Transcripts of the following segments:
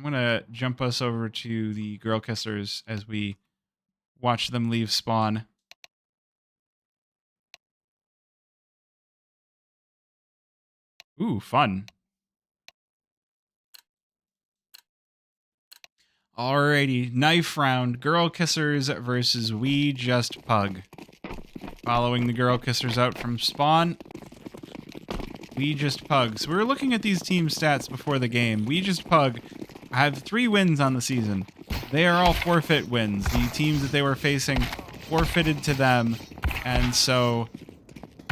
I'm going to jump us over to the Girl Kissers as we watch them leave spawn. Ooh, fun. Alrighty, knife round. Girl Kissers versus We Just Pug. Following the Girl Kissers out from spawn. We Just Pug. So we were looking at these team stats before the game. We Just Pug have 3 wins on the season. They are all forfeit wins. The teams that they were facing forfeited to them, and so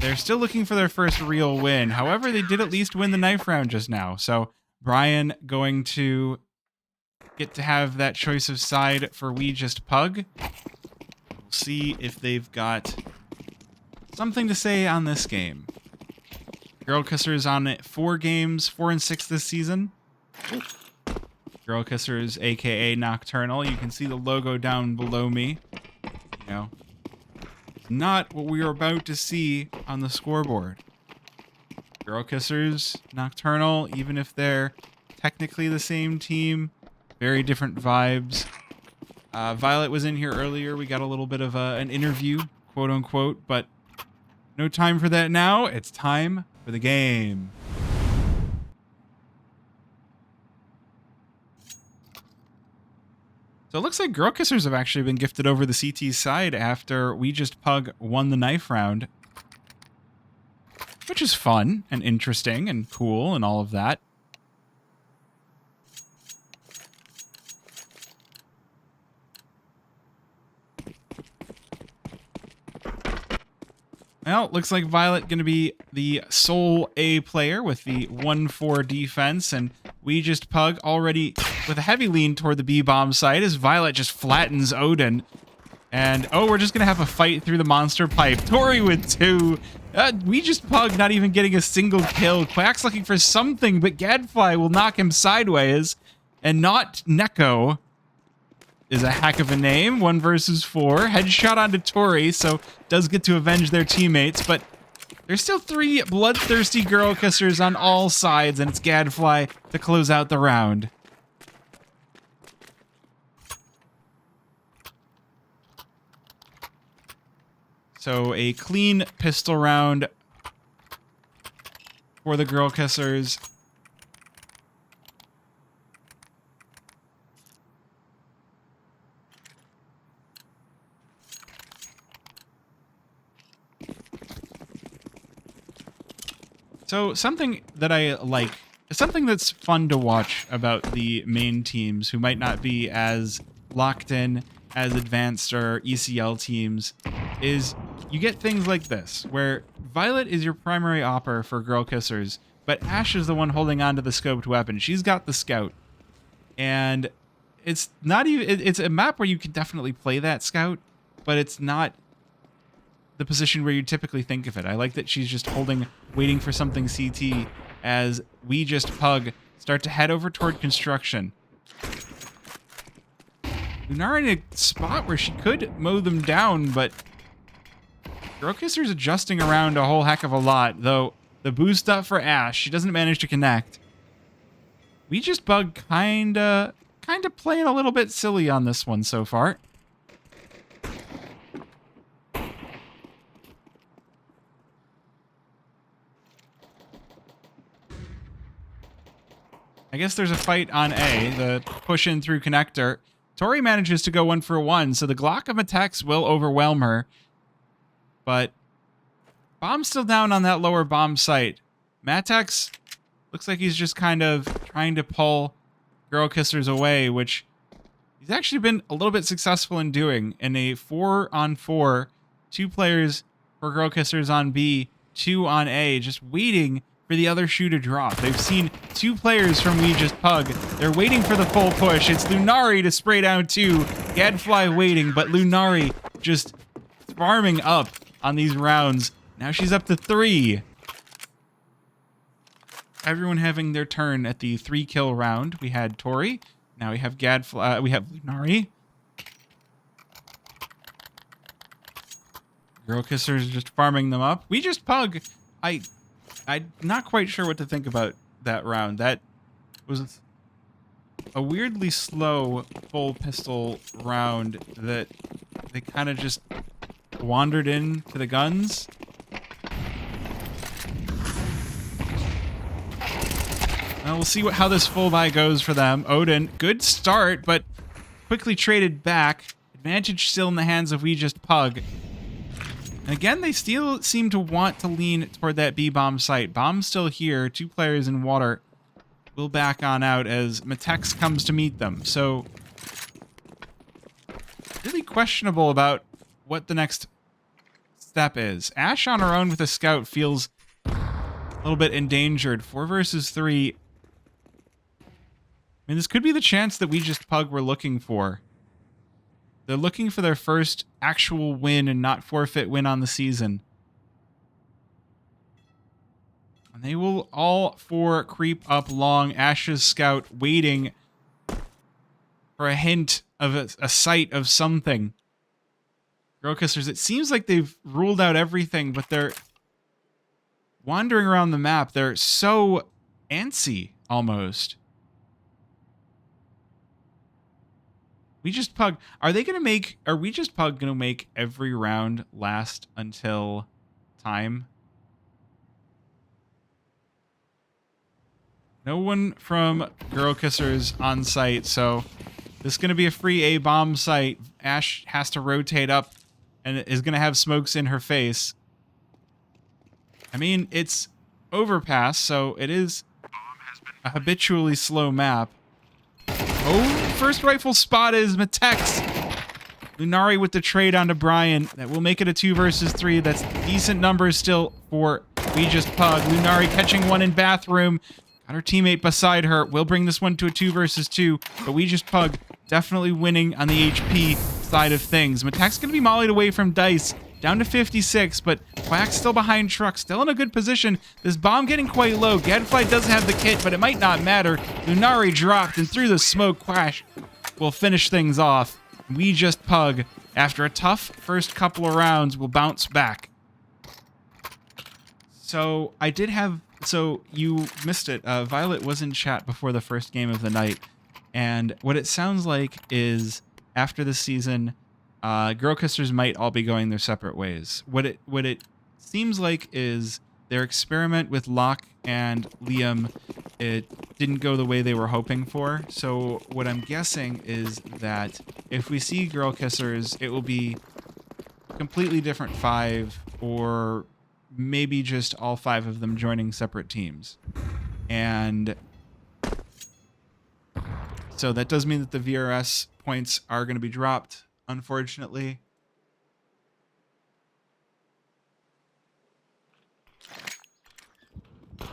they're still looking for their first real win. However, they did at least win the knife round just now. So Brian going to get to have that choice of side for We Just Pug. We'll see if they've got something to say on this game. Girl Kissers on 4 games, 4 and 6 this season. Girl Kissers, aka Nocturnal. You can see the logo down below me. You know, not what we are about to see on the scoreboard. Girl Kissers, Nocturnal, even if they're technically the same team, very different vibes. Violet was in here earlier. We got a little bit of an interview, quote unquote, but no time for that now. It's time for the game. So it looks like Girl Kissers have actually been gifted over the CT side after We Just Pug won the knife round. Which is fun and interesting and cool and all of that. Well, looks like Violet going to be the sole A player with the 1-4 defense, and We Just Pug already with a heavy lean toward the B-bomb side as Violet just flattens Odin. And, oh, we're just going to have a fight through the monster pipe. Tori with 2. We Just Pug not even getting a single kill. Quack's looking for something, but Gadfly will knock him sideways. And not Neko is a heck of a name. 1 versus 4. Headshot onto Tori, so does get to avenge their teammates, but there's still 3 bloodthirsty Girl Kissers on all sides, and it's Gadfly to close out the round. So a clean pistol round for the Girl Kissers. So something that I like, something that's fun to watch about the main teams who might not be as locked in, as advanced or ECL teams, is you get things like this, where Violet is your primary opper for Girl Kissers, but Ash is the one holding on to the scoped weapon. She's got the scout. And it's not even, it's a map where you can definitely play that scout, but it's not the position where you typically think of it. I like that she's just holding, waiting for something CT as We Just Pug start to head over toward construction. Lunar in a spot where she could mow them down, but Girl Kisser's adjusting around a whole heck of a lot, though the boost up for Ash, she doesn't manage to connect. We Just Pug kinda playing a little bit silly on this one so far. I guess there's a fight on A, the push in through connector. Tori manages to go 1 for 1, so the Glock of attacks will overwhelm her. But Bomb's still down on that lower bomb site. Matex looks like he's just kind of trying to pull Girl Kissers away, which he's actually been a little bit successful in doing. In a 4-on-4, 2 players for Girl Kissers on B, 2 on A, just waiting for the other shoe to drop. They've seen 2 players from We Just Pug. They're waiting for the full push. It's Lunari to spray down 2. Gadfly waiting, but Lunari just farming up on these rounds. Now she's up to 3. Everyone having their turn at the 3-kill round. We had Tori. Now we have Gadfly. We have Lunari. Girl Kissers just farming them up. We Just Pug. I'm not quite sure what to think about that round. That was a weirdly slow full pistol round that they kind of just wandered into the guns. Well, we'll see how this full buy goes for them. Odin, good start, but quickly traded back. Advantage still in the hands of We Just Pug. And again, they still seem to want to lean toward that B-bomb site. Bomb's still here. 2 players in water. Will back on out as Matex comes to meet them. So, really questionable about what the next step is. Ash on her own with a scout feels a little bit endangered. 4 versus 3. I mean, this could be the chance that We Just Pug were looking for. They're looking for their first actual win and not forfeit win on the season. And they will all 4 creep up long. Ash's scout waiting for a hint of a sight of something. Girl Kissers, it seems like they've ruled out everything, but they're wandering around the map. They're so antsy, almost. We Just Pug. Are We Just Pug going to make every round last until time? No one from Girl Kissers on site, so this is going to be a free A-bomb site. Ash has to rotate up and is going to have smokes in her face. I mean, it's Overpass, so it is a habitually slow map. Oh, first rifle spot is Matex. Lunari with the trade onto Brian. That will make it a 2 versus 3. That's decent numbers still for We Just Pug. Lunari catching one in bathroom. Got her teammate beside her. Will bring this one to a 2 versus 2. But We Just Pug definitely winning on the HP side of things. Matex going to be mollied away from Dice. Down to 56, but Quack's still behind Truck, still in a good position. This bomb getting quite low. Gadfly does have the kit, but it might not matter. Lunari dropped, and through the smoke, Quack will finish things off. We Just Pug, after a tough first couple of rounds, will bounce back. So, you missed it. Violet was in chat before the first game of the night, and what it sounds like is, after the season, Girl Kissers might all be going their separate ways. What it seems like is their experiment with Locke and Liam, it didn't go the way they were hoping for. So what I'm guessing is that if we see Girl Kissers, it will be a completely different 5, or maybe just all 5 of them joining separate teams. And so that does mean that the VRS points are going to be dropped, unfortunately.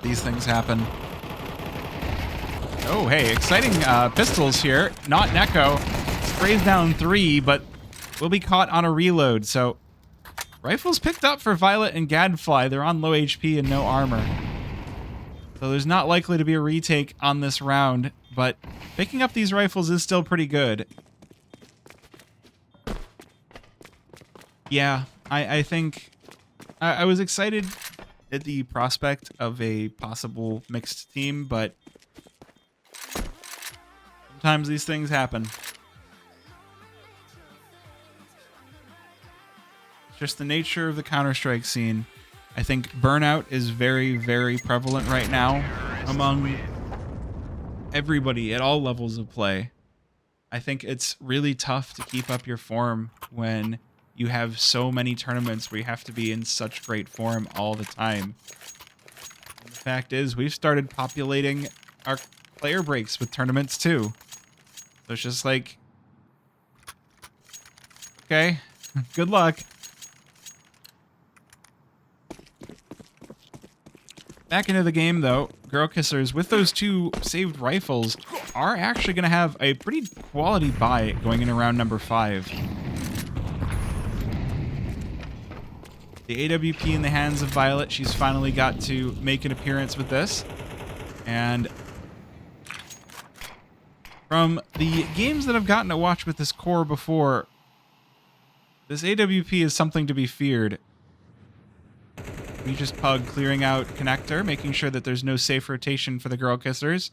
These things happen. Oh, hey, exciting pistols here. Not Neko. Sprays down 3, but will be caught on a reload. So, rifles picked up for Violet and Gadfly. They're on low HP and no armor. So there's not likely to be a retake on this round, but picking up these rifles is still pretty good. Yeah, I think I was excited at the prospect of a possible mixed team, but sometimes these things happen. It's just the nature of the Counter-Strike scene. I think burnout is very, very prevalent right now among everybody at all levels of play. I think it's really tough to keep up your form when you have so many tournaments where you have to be in such great form all the time. And the fact is, we've started populating our player breaks with tournaments too. So it's just like, okay, good luck. Back into the game, though, Girl Kissers, with those 2 saved rifles, are actually going to have a pretty quality buy going in around number 5. The AWP in the hands of Violet. She's finally got to make an appearance with this. And from the games that I've gotten to watch with this core before, this AWP is something to be feared. We Just Pug clearing out connector, making sure that there's no safe rotation for the Girl Kissers.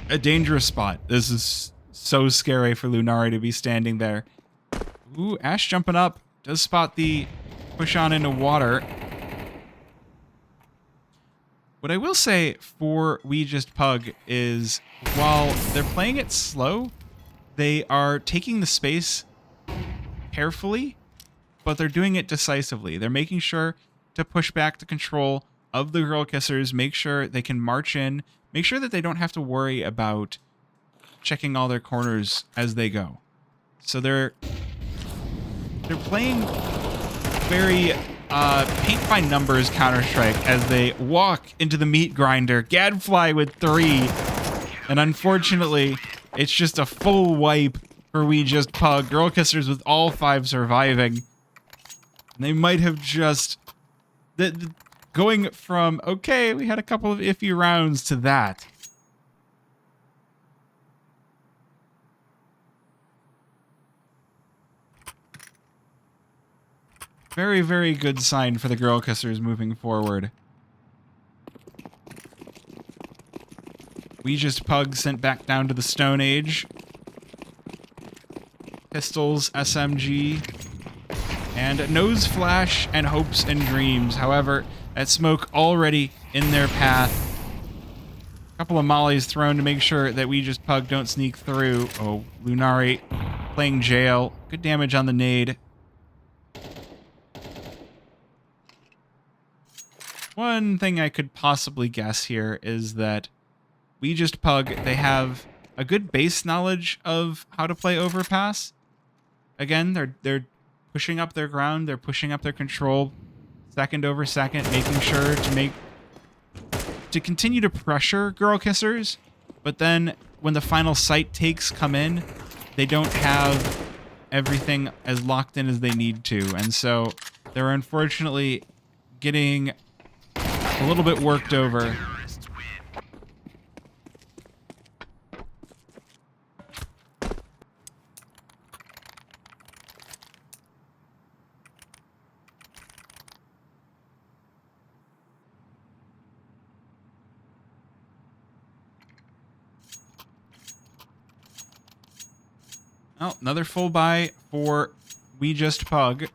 a dangerous spot. This is so scary for Lunari to be standing there. Ooh, Ash jumping up. Does spot the push on into water. What I will say for We Just Pug is while they're playing it slow, they are taking the space carefully, but they're doing it decisively. They're making sure to push back the control of the girl kissers, make sure they can march in, make sure that they don't have to worry about checking all their corners as they go. So they're playing very paint by numbers Counter-Strike as they walk into the meat grinder. Gadfly with 3. And unfortunately, it's just a full wipe for We Just Pug. Girl Kissers with all 5 surviving. And they might have just... going from, okay, we had a couple of iffy rounds to that. Very, very good sign for the Girl Kissers moving forward. We Just Pug sent back down to the Stone Age. Pistols, SMG, and Nose Flash and Hopes and Dreams. However, that smoke already in their path. A couple of mollies thrown to make sure that We Just Pug don't sneak through. Oh, Lunari playing jail. Good damage on the nade. One thing I could possibly guess here is that We Just Pug, they have a good base knowledge of how to play Overpass. Again, they're pushing up their ground, they're pushing up their control second over second, making sure to continue to pressure Girl Kissers, but then when the final site takes come in, they don't have everything as locked in as they need to, and so they're unfortunately getting a little bit worked over. Oh, another full buy for We Just Pug.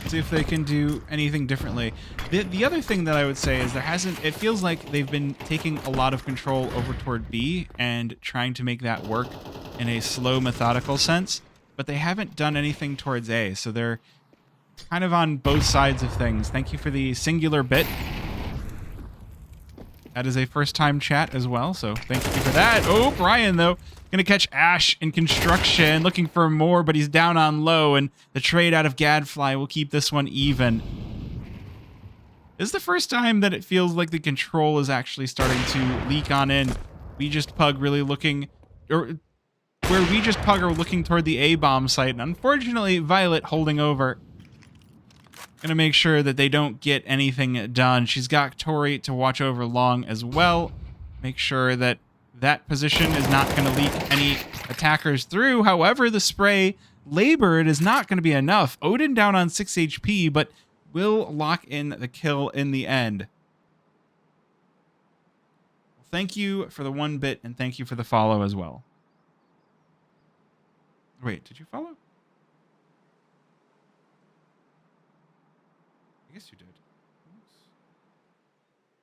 See if they can do anything differently. The other thing that I would say is it feels like they've been taking a lot of control over toward B and trying to make that work in a slow, methodical sense, but they haven't done anything towards A, so they're kind of on both sides of things. Thank you for the singular bit. That is a first-time chat as well, so thank you for that. Oh, Brian, though, gonna catch Ash in construction, looking for more, but he's down on low, and the trade out of Gadfly will keep this one even. This is the first time that it feels like the control is actually starting to leak on in. We Just Pug really looking... or where We Just Pug are looking toward the A-bomb site, and unfortunately, Violet holding over. Gonna make sure that they don't get anything done. She's got Tori to watch over Long as well. Make sure that that position is not going to leak any attackers through. However, the spray labored is not going to be enough. Odin down on 6 HP, but will lock in the kill in the end. Thank you for the 1 bit, and thank you for the follow as well. Wait, did you follow? I guess you did.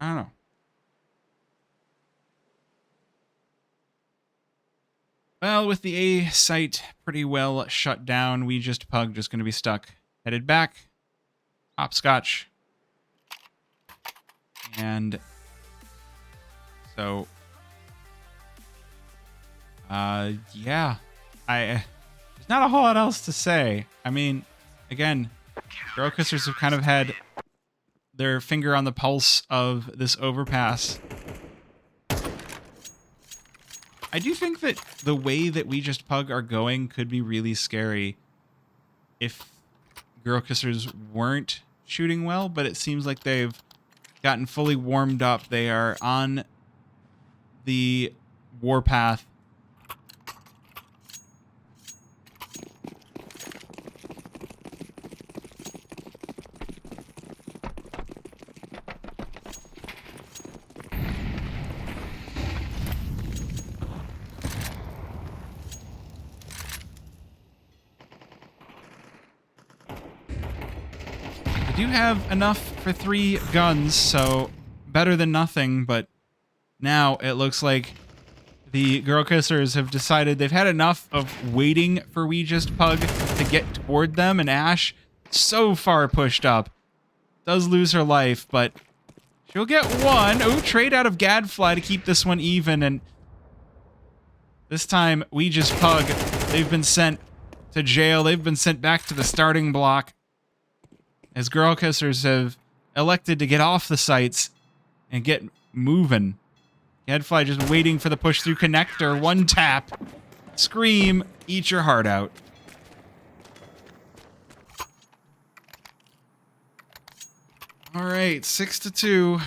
I don't know. Well, with the A site pretty well shut down, We Just Pug just going to be stuck. Headed back. Hopscotch. And so, yeah. There's not a whole lot else to say. I mean, again, Girl Kissers have kind of had their finger on the pulse of this Overpass. I do think that the way that We Just Pug are going could be really scary if Girl Kissers weren't shooting well, but it seems like they've gotten fully warmed up. They are on the warpath. do have enough for 3 guns, so better than nothing, but now it looks like the Girl Kissers have decided they've had enough of waiting for We Just Pug to get toward them, and Ash, so far pushed up, does lose her life, but she'll get 1. Oh, trade out of Gadfly to keep this one even, and this time, We Just Pug, they've been sent to jail. They've been sent back to the starting block as Girl Kissers have elected to get off the sites and get moving. Gadfly just waiting for the push through connector. 1 tap. Scream. Eat your heart out. All right, 6-2.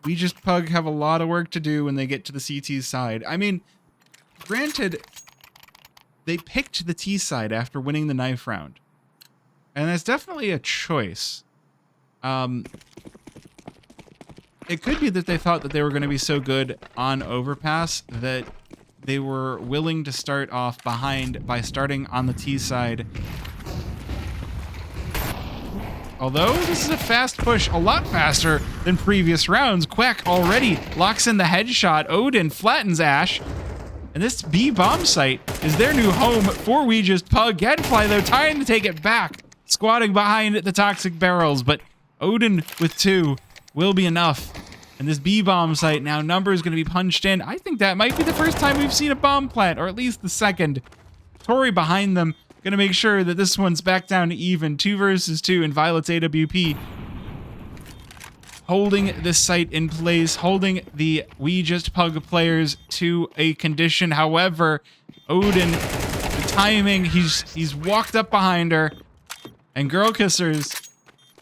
We Just Pug have a lot of work to do when they get to the CT side. I mean, granted, they picked the T side after winning the knife round. And that's definitely a choice. It could be that they thought that they were going to be so good on Overpass that they were willing to start off behind by starting on the T side. Although this is a fast push, a lot faster than previous rounds. Quack already locks in the headshot. Odin flattens Ash. And this B bomb site is their new home for We Just Pug. Gadfly, though, trying to take it back, squatting behind the toxic barrels. But Odin with 2 will be enough. And this B bomb site, now number is going to be punched in. I think that might be the first time we've seen a bomb plant, or at least the second. Tori behind them. Gonna make sure that this one's back down to even. 2 versus 2 in Violet's AWP. Holding this site in place, holding the We Just Pug players to a condition. However, Odin, the timing, he's walked up behind her. And Girl Kissers,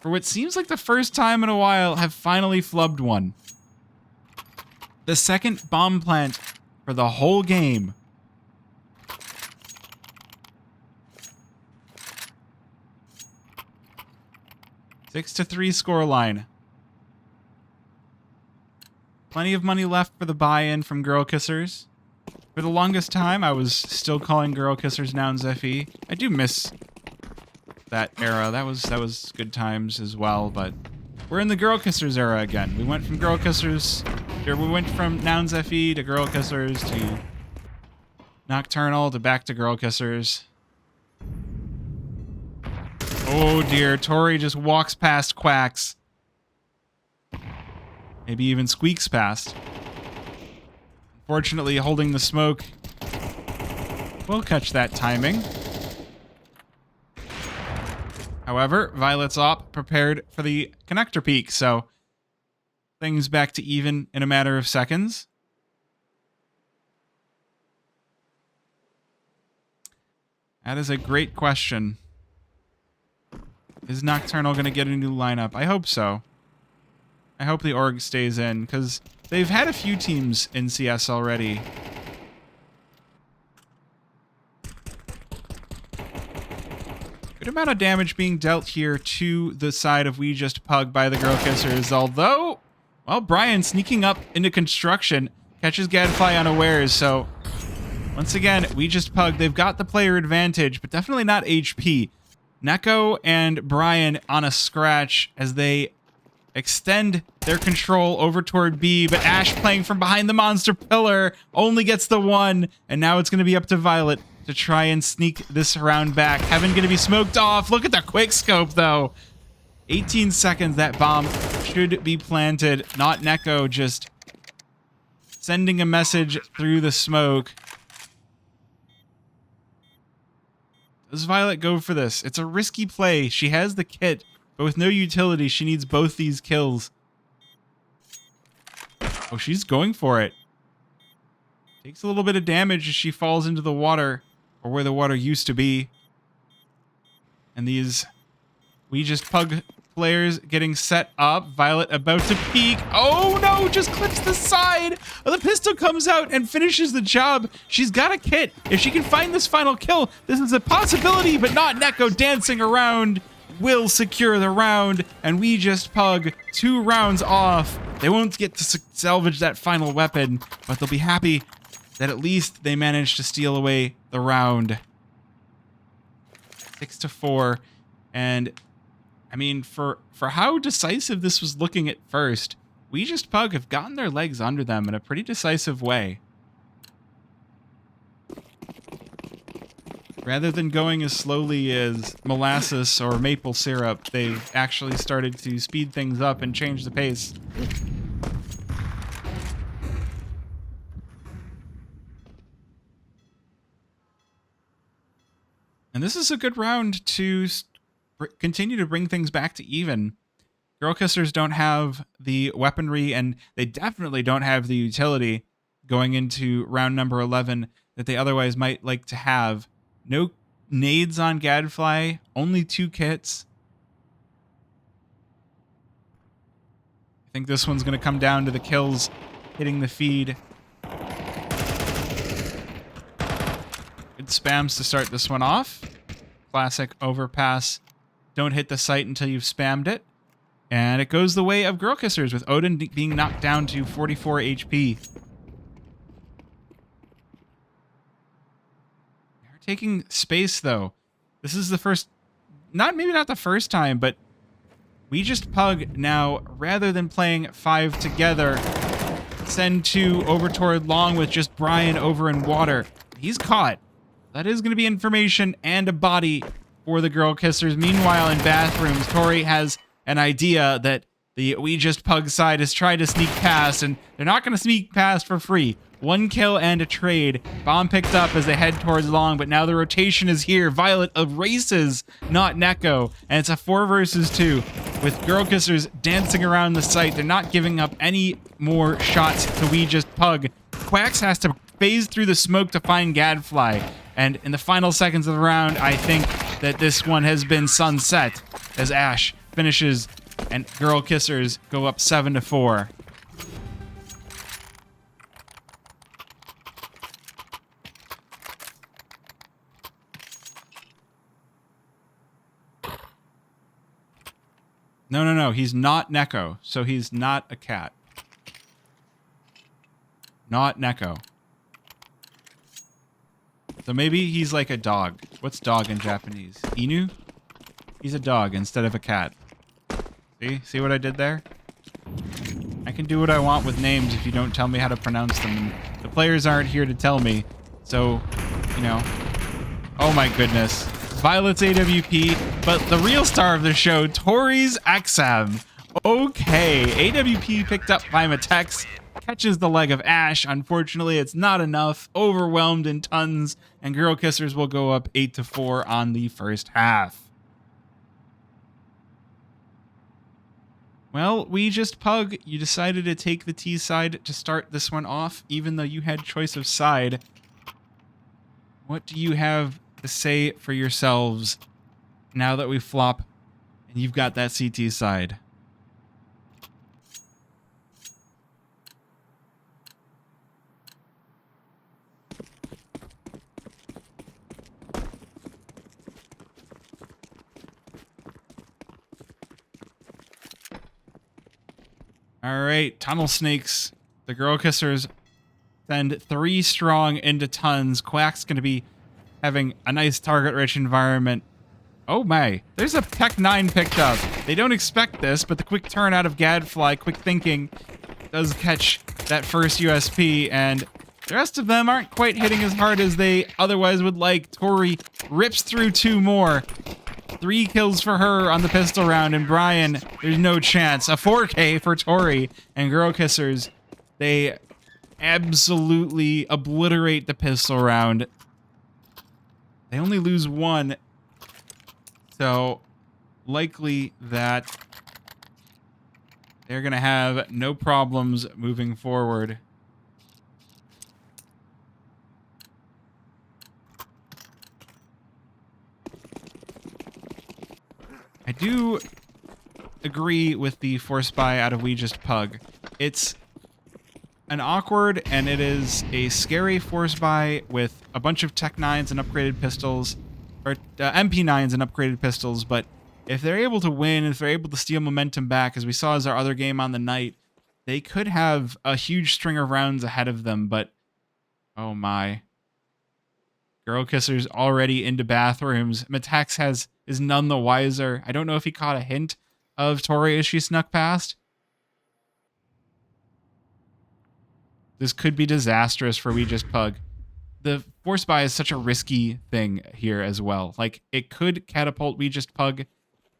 for what seems like the first time in a while, have finally flubbed one. The second bomb plant for the whole game. Six to 3 scoreline. Plenty of money left for the buy-in from Girl Kissers. For the longest time, I was still calling Girl Kissers Nouns FE. I do miss that era. That was good times as well, but we're in the Girl Kissers era again. We went from Girl Kissers, or we went from Nouns FE to Girl Kissers to Nocturnal to back to Girl Kissers. Oh dear, Tori just walks past Quacks. Maybe even squeaks past. Unfortunately, holding the smoke. We'll catch that timing. However, Violet's op prepared for the connector peak, so things back to even in a matter of seconds. That is a great question. Is Nocturnal going to get a new lineup? I hope so. I hope the org stays in, because they've had a few teams in CS already. Good amount of damage being dealt here to the side of We Just Pug by the Girl Kissers, although, well, Brian sneaking up into construction catches Gadfly unawares, so once again, We Just Pug, they've got the player advantage, but definitely not HP. Neko and Brian on a scratch as they extend their control over toward B, but Ash playing from behind the monster pillar only gets the 1, and now it's going to be up to Violet to try and sneak this round back. Heaven going to be smoked off. Look at the quick scope, though. 18 seconds, that bomb should be planted. Not Neko, just sending a message through the smoke. Does Violet go for this? It's a risky play. She has the kit, but with no utility, she needs both these kills. Oh, she's going for it. Takes a little bit of damage as she falls into the water, or where the water used to be. And these We Just Pug players getting set up. Violet about to peek. Oh no, just clips the side. Oh, the pistol comes out and finishes the job. She's got a kit. If she can find this final kill, this is a possibility, but not Neko dancing around. Will secure the round, and We Just Pug 2 rounds off. They won't get to salvage that final weapon, but they'll be happy that at least they managed to steal away the round. 6-4. And I mean, for how decisive this was looking at first, We Just Pug have gotten their legs under them in a pretty decisive way. Rather than going as slowly as molasses or maple syrup, they've actually started to speed things up and change the pace. And this is a good round to continue to bring things back to even. Girl Kissers don't have the weaponry, and they definitely don't have the utility going into round number 11 that they otherwise might like to have. No nades on Gadfly, only 2 kits. I think this one's going to come down to the kills hitting the feed. Good spams to start this one off. Classic Overpass. Don't hit the site until you've spammed it. And it goes the way of Girl Kissers, with Odin being knocked down to 44 HP. They're taking space, though. This is the first... maybe not the first time, but We Just Pug now, rather than playing 5 together, send 2 over toward long with just Brian over in water. He's caught. That is going to be information and a body for the Girl Kissers. Meanwhile, in bathrooms, Tori has an idea that the We Just Pug side has tried to sneak past, and they're not going to sneak past for free. 1 kill and a trade. Bomb picked up as they head towards long, but now the rotation is here. Violet erases Not Neko, and it's a 4 versus 2 with Girl Kissers dancing around the site. They're not giving up any more shots to We Just Pug. Quax has to phase through the smoke to find Gadfly, and in the final seconds of the round, I think that this one has been sunset as Ash finishes and Girl Kissers go up 7-4. No. He's not Neko, so he's not a cat. Not Neko. So maybe he's like a dog. What's dog in Japanese? Inu? He's a dog instead of a cat. See? See what I did there? I can do what I want with names if you don't tell me how to pronounce them. And the players aren't here to tell me. So, you know. Oh my goodness. Violet's AWP, but the real star of the show, Tori's XM. Okay, AWP picked up by Matex, catches the leg of Ash. Unfortunately, it's not enough. Overwhelmed in tons, and Girl Kissers will go up 8-4 on the first half. Well, We Just Pug, you decided to take the T side to start this one off, even though you had choice of side. What do you have to say for yourselves now that we flop and you've got that CT side? All right, Tunnel Snakes. The Girl Kissers send 3 strong into tons. Quack's going to be having a nice target-rich environment. Oh my, there's a Tech 9 picked up. They don't expect this, but the quick turn out of Gadfly, quick thinking, does catch that first USP, and the rest of them aren't quite hitting as hard as they otherwise would like. Tori rips through 2 more. 3 kills for her on the pistol round, and Brian, there's no chance. A 4K for Tori, and Girl Kissers, they absolutely obliterate the pistol round. They only lose 1, so likely that they're going to have no problems moving forward. I do agree with the force buy out of We Just Pug. It's an awkward and it is a scary force buy with a bunch of Tech 9s and upgraded pistols, or MP 9s and upgraded pistols, but if they're able to win, if they're able to steal momentum back, as we saw as our other game on the night, they could have a huge string of rounds ahead of them, but oh my. Girl Kisser's already into bathrooms. Matex is none the wiser. I don't know if he caught a hint of Tori as she snuck past. This could be disastrous for We Just Pug. The force buy is such a risky thing here as well. Like, it could catapult We Just Pug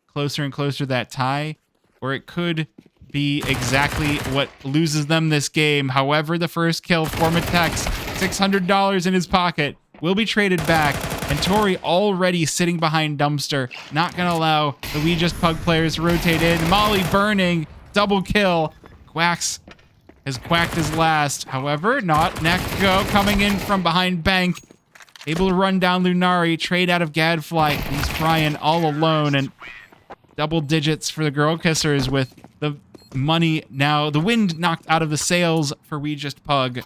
closer and closer to that tie, or it could be exactly what loses them this game. However, the first kill for Matex, $600 in his pocket, will be traded back, and Tori already sitting behind Dumpster, not going to allow the We Just Pug players to rotate in. Molly burning, double kill. Quacks has quacked his last. However, not Neko coming in from behind Bank, able to run down Lunari, trade out of Gadfly, leaves Brian all alone, and double digits for the Girl Kissers with the money now, the wind knocked out of the sails for We Just Pug.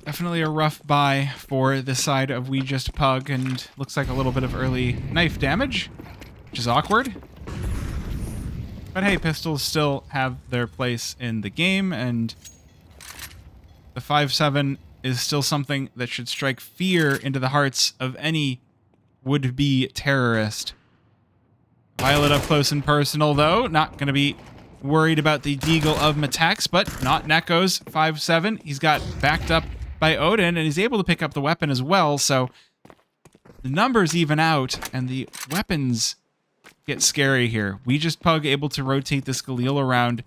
Definitely a rough buy for the side of We Just Pug, and looks like a little bit of early knife damage, which is awkward. But hey, pistols still have their place in the game, and the 5.7 is still something that should strike fear into the hearts of any would-be terrorist. Violet up close and personal, though. Not going to be worried about the deagle of Matex, but not Neko's 5.7. He's got backed up by Odin, and he's able to pick up the weapon as well, so the numbers even out, and the weapons get scary here. We Just Pug able to rotate this Galil around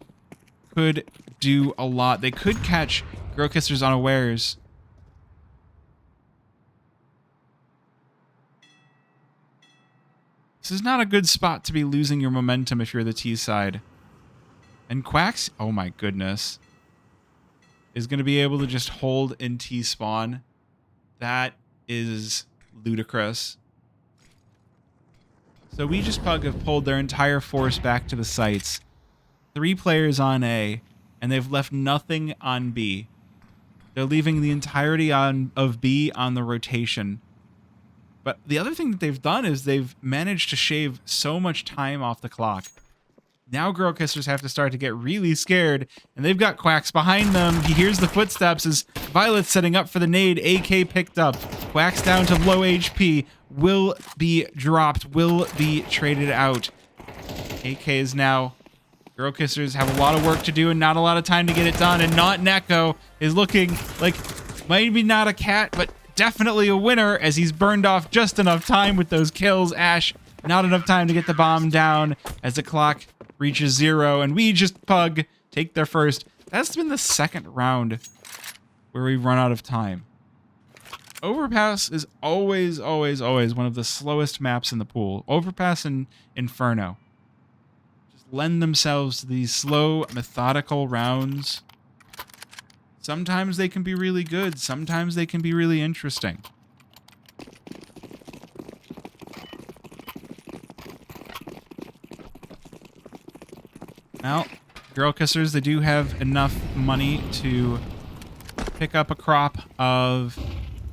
could do a lot. They could catch Girl Kissers unawares. This is not a good spot to be losing your momentum if you're the T side. And Quacks, oh my goodness, is going to be able to just hold in T spawn. That is ludicrous. So We Just Pug have pulled their entire force back to the sites. 3 players on A, and they've left nothing on B. They're leaving the entirety of B on the rotation. But the other thing that they've done is they've managed to shave so much time off the clock. Now Girl Kissers have to start to get really scared, and they've got Quacks behind them. He hears the footsteps as Violet's setting up for the nade. AK picked up. Quacks down to low HP. Will be dropped. Will be traded out. AK is now... Girl Kissers have a lot of work to do and not a lot of time to get it done, and Not Neko is looking like maybe not a cat, but definitely a winner as he's burned off just enough time with those kills. Ash, not enough time to get the bomb down as the clock reaches 0, and We Just Pug take their first. That's been the second round where we've run out of time. Overpass is always, always, always one of the slowest maps in the pool. Overpass and Inferno just lend themselves to these slow, methodical rounds. Sometimes they can be really good. Sometimes they can be really interesting. Well, Girl Kissers, they do have enough money to pick up a crop of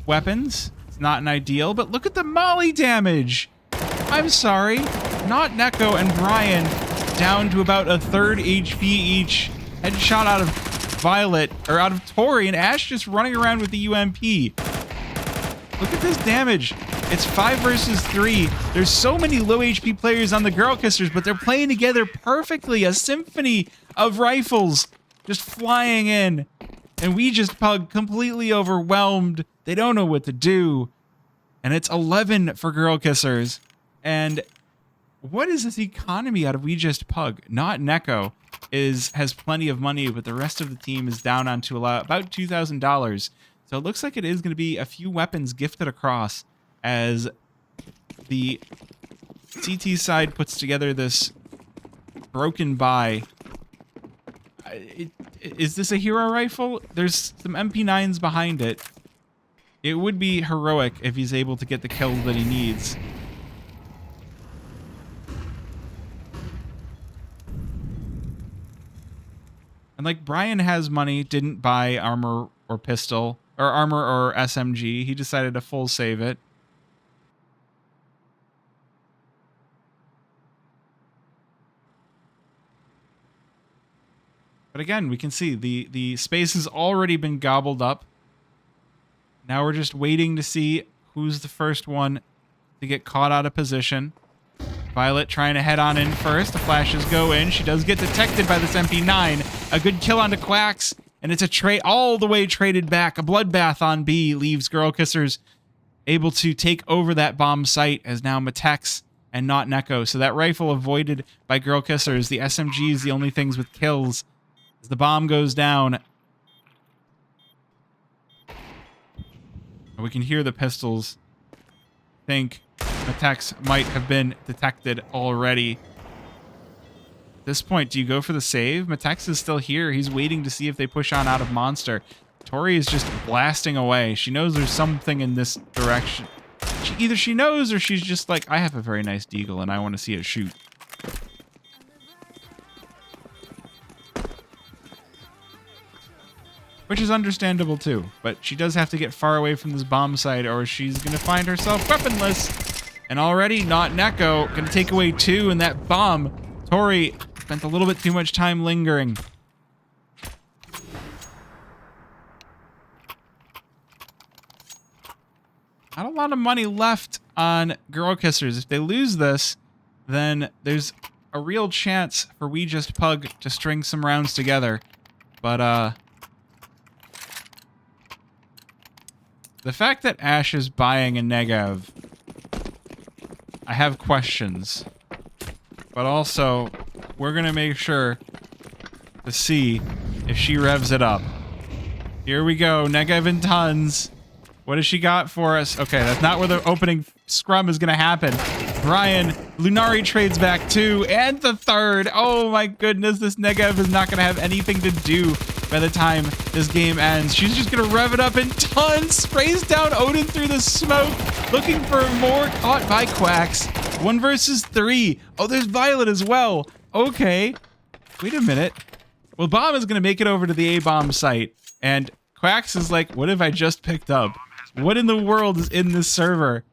weapons. It's not an ideal, but look at the molly damage. I'm sorry. Not Neko and Brian down to about a 1/3 HP each. Headshot out of Violet, or out of Tori, and Ash just running around with the UMP. Look at this damage. It's 5 versus 3. There's so many low HP players on the Girl Kissers, but they're playing together perfectly. A symphony of rifles just flying in. And We Just Pug completely overwhelmed. They don't know what to do. And it's 11 for Girl Kissers. And what is this economy out of We Just Pug? Not Neko has plenty of money, but the rest of the team is down onto about $2,000. So it looks like it is going to be a few weapons gifted across as the CT side puts together this broken buy. Is this a hero rifle? There's some MP9s behind it. It would be heroic if he's able to get the kills that he needs. And like Brian has money, didn't buy armor or pistol or armor or SMG. He decided to full save it. But again, we can see the space has already been gobbled up. Now we're just waiting to see who's the first one to get caught out of position. Violet trying to head on in first. The flashes go in. She does get detected by this MP9. A good kill onto Quacks. And it's a trade all the way traded back. A bloodbath on B leaves Girl Kissers able to take over that bomb site as now Matex and not Neko. So that rifle avoided by Girl Kissers. The SMG is the only things with kills. As the bomb goes down, we can hear the pistols. Think Matex might have been detected already. At this point, do you go for the save? Matex is still here. He's waiting to see if they push on out of Monster. Tori is just blasting away. She knows there's something in this direction. Either she knows or she's just like, I have a very nice deagle and I want to see it shoot. Which is understandable too, but she does have to get far away from this bomb site or she's going to find herself weaponless. And already not Neko, going to take away 2 in that bomb. Tori spent a little bit too much time lingering. Not a lot of money left on Girl Kissers. If they lose this, then there's a real chance for We Just Pug to string some rounds together. But, the fact that Ash is buying a Negev, I have questions. But also, we're going to make sure to see if she revs it up. Here we go, Negev in tons. What has she got for us? Okay, that's not where the opening scrum is going to happen. Brian, Lunari trades back 2 and the 3rd. Oh my goodness, this Negev is not going to have anything to do by the time this game ends. She's just going to rev it up in tons. Sprays down Odin through the smoke. Looking for more. Caught by Quacks. 1 versus 3. Oh, there's Violet as well. Okay. Wait a minute. Well, Bomb is going to make it over to the A-bomb site. And Quacks is like, what have I just picked up? What in the world is in this server?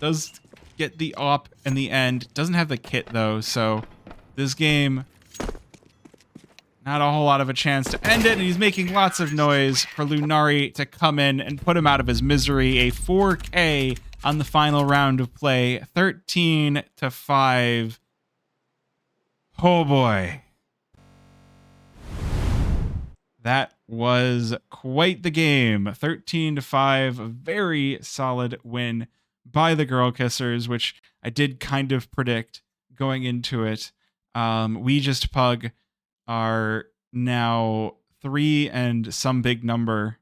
Does get the op in the end. Doesn't have the kit though, so this game, not a whole lot of a chance to end it, and he's making lots of noise for Lunari to come in and put him out of his misery. A 4K on the final round of play, 13-5. Oh boy. That was quite the game. 13-5, a very solid win by the Girl Kissers, which I did kind of predict going into it. We Just Pug are now 3 and some big number